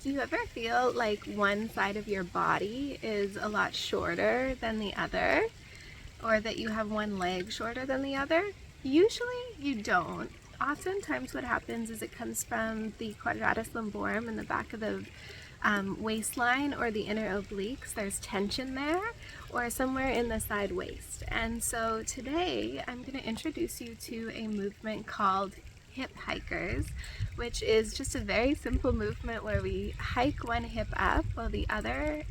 Do you ever feel like one side of your body is a lot shorter than the other? Or that you have one leg shorter than the other? Usually you don't. Oftentimes what happens is it comes from the Quadratus lumborum in the back of the waistline or the inner obliques. There's tension there, or somewhere in the side waist. And so today I'm going to introduce you to a movement called hip hikers, which is just a very simple movement where we hike one hip up while the other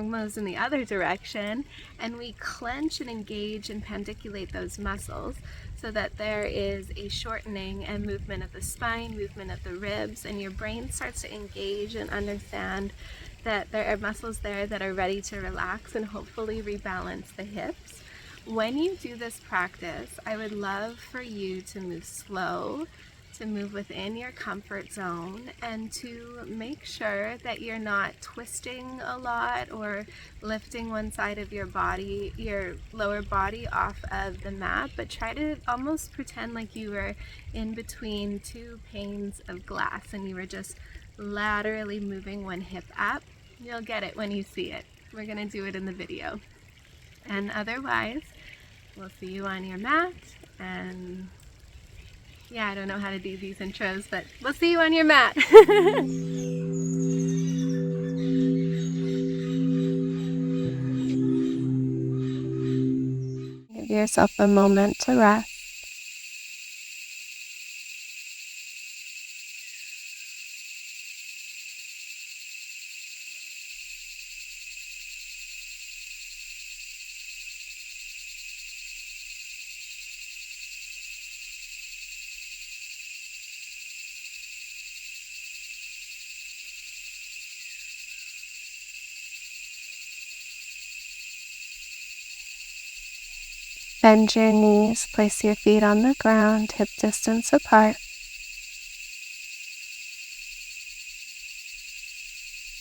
moves in the other direction, and we clench and engage and pandiculate those muscles so that there is a shortening and movement of the spine, movement of the ribs, and your brain starts to engage and understand that there are muscles there that are ready to relax and hopefully rebalance the hips. When you do this practice, I would love for you to move slow, to move within your comfort zone, and to make sure that you're not twisting a lot or lifting one side of your body, your lower body, off of the mat, but try to almost pretend like you were in between two panes of glass and you were just laterally moving one hip up. You'll get it when you see it. We're going to do it in the video. And otherwise, we'll see you on your mat, and yeah, I don't know how to do these intros, but we'll see you on your mat. Give yourself a moment to rest. Bend your knees, place your feet on the ground, hip distance apart.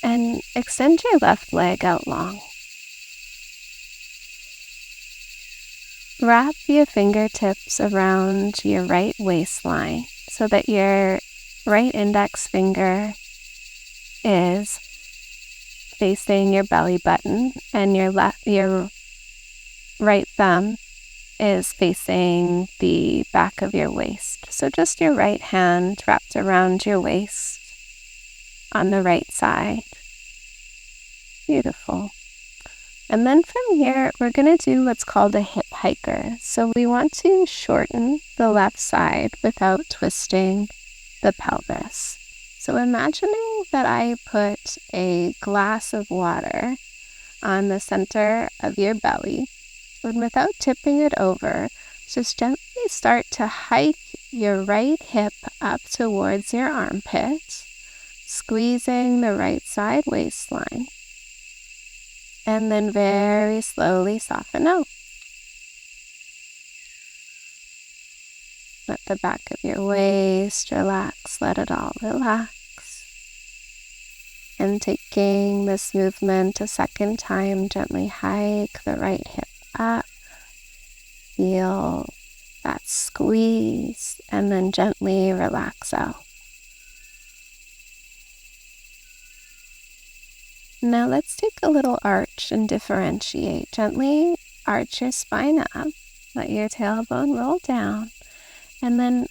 And extend your left leg out long. Wrap your fingertips around your right waistline so that your right index finger is facing your belly button and your right thumb is facing the back of your waist. So just your right hand wrapped around your waist on the right side. Beautiful. And then from here, we're going to do what's called a hip hiker. So we want to shorten the left side without twisting the pelvis. So imagining that I put a glass of water on the center of your belly, and without tipping it over, just gently start to hike your right hip up towards your armpit, squeezing the right side waistline, and then very slowly soften out. Let the back of your waist relax, let it all relax. And taking this movement a second time, gently hike the right hip up, feel that squeeze, and then gently relax out. Now let's take a little arch and differentiate. Gently arch your spine up, let your tailbone roll down, and then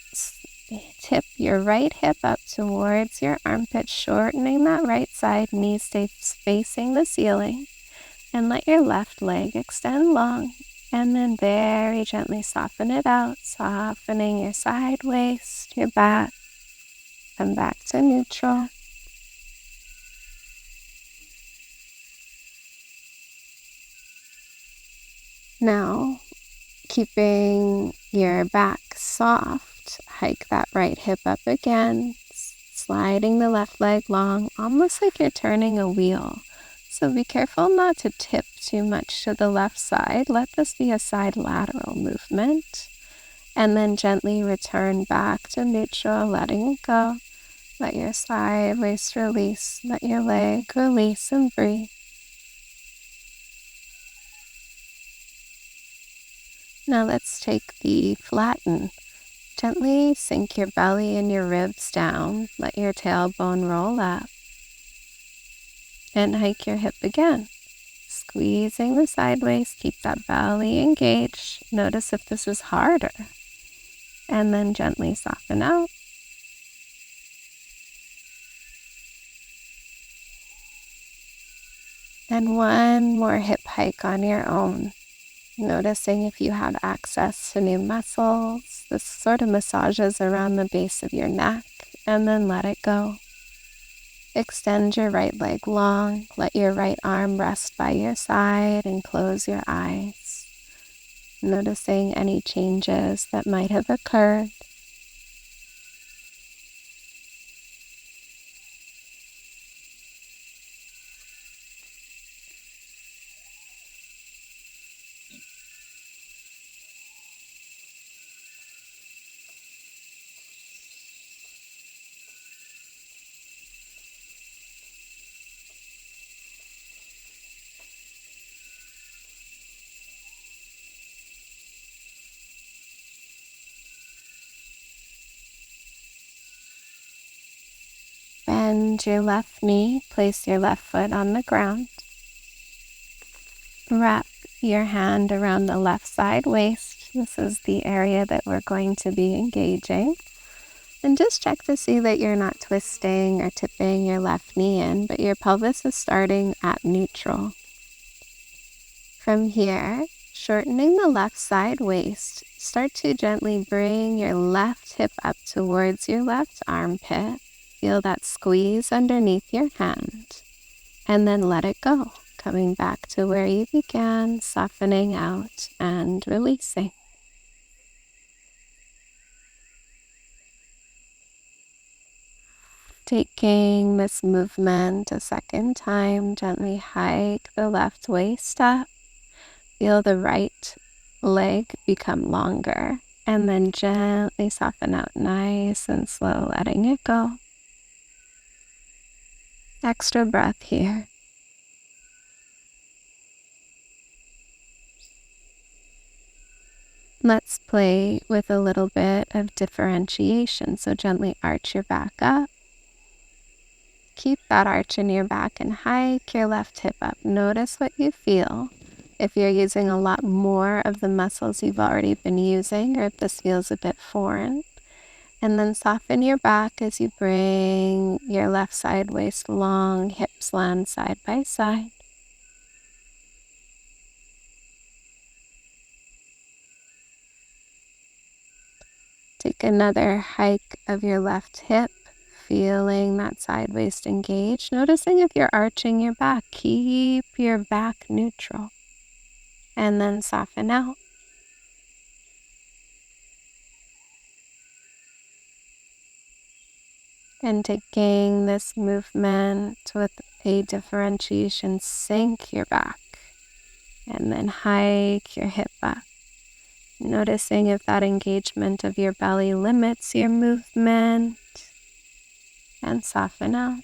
tip your right hip up towards your armpit, shortening that right side, knee stays facing the ceiling. And let your left leg extend long, and then very gently soften it out, softening your side waist, your back, and back to neutral. Now, keeping your back soft, hike that right hip up again, sliding the left leg long, almost like you're turning a wheel. So be careful not to tip too much to the left side. Let this be a side lateral movement. And then gently return back to neutral, letting it go. Let your side waist release. Let your leg release and breathe. Now let's take the flatten Gently sink your belly and your ribs down. Let your tailbone roll up. And hike your hip again. Squeezing the sideways, keep that belly engaged. Notice if this is harder. And then gently soften out. And one more hip hike on your own. Noticing if you have access to new muscles. This sort of massages around the base of your neck, and then let it go. Extend your right leg long, let your right arm rest by your side, and close your eyes. Noticing any changes that might have occurred. Bend your left knee, place your left foot on the ground. Wrap your hand around the left side waist. This is the area that we're going to be engaging. And just check to see that you're not twisting or tipping your left knee in, but your pelvis is starting at neutral. From here, shortening the left side waist, start to gently bring your left hip up towards your left armpit. Feel that squeeze underneath your hand, and then let it go, coming back to where you began, softening out and releasing. Taking this movement a second time, gently hike the left waist up. Feel the right leg become longer, and then gently soften out nice and slow, letting it go. Extra breath here. Let's play with a little bit of differentiation. So gently arch your back up. Keep that arch in your back and hike your left hip up. Notice what you feel. If you're using a lot more of the muscles you've already been using, or if this feels a bit foreign. And then soften your back as you bring your left side waist long, hips land side by side. Take another hike of your left hip, feeling that side waist engaged. Noticing if you're arching your back, keep your back neutral. And then soften out. And taking this movement with a differentiation, sink your back. And then hike your hip up. Noticing if that engagement of your belly limits your movement, and soften out.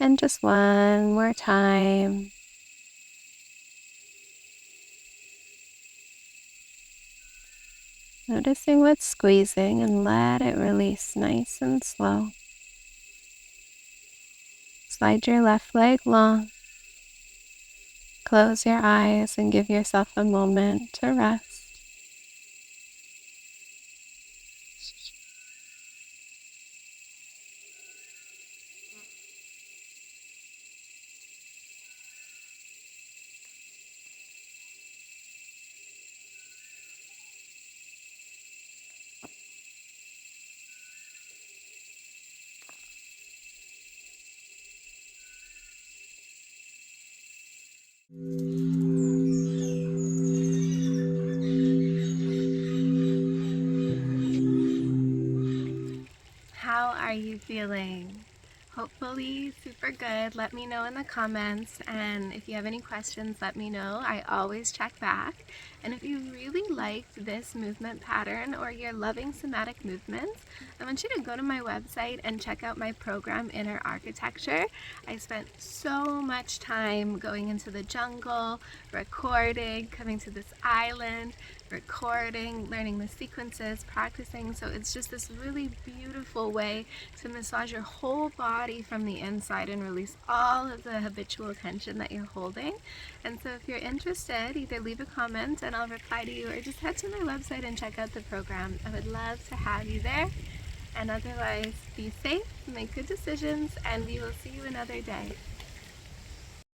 And just one more time. Noticing what's squeezing, and let it release nice and slow. Slide your left leg long. Close your eyes and give yourself a moment to rest. How are you feeling? Hopefully super good. Let me know in the comments, and if you have any questions, let me know. I always check back. And if you really liked this movement pattern or you're loving somatic movements, I want you to go to my website and check out my program, Inner Architecture. I spent so much time going into the jungle, recording, coming to this island, recording, learning the sequences, practicing. So it's just this really beautiful way to massage your whole body from the inside and release all of the habitual tension that you're holding. And so if you're interested, either leave a comment and I'll reply to you, or just head to my website and check out the program. I would love to have you there. And otherwise, be safe, make good decisions, and we will see you another day.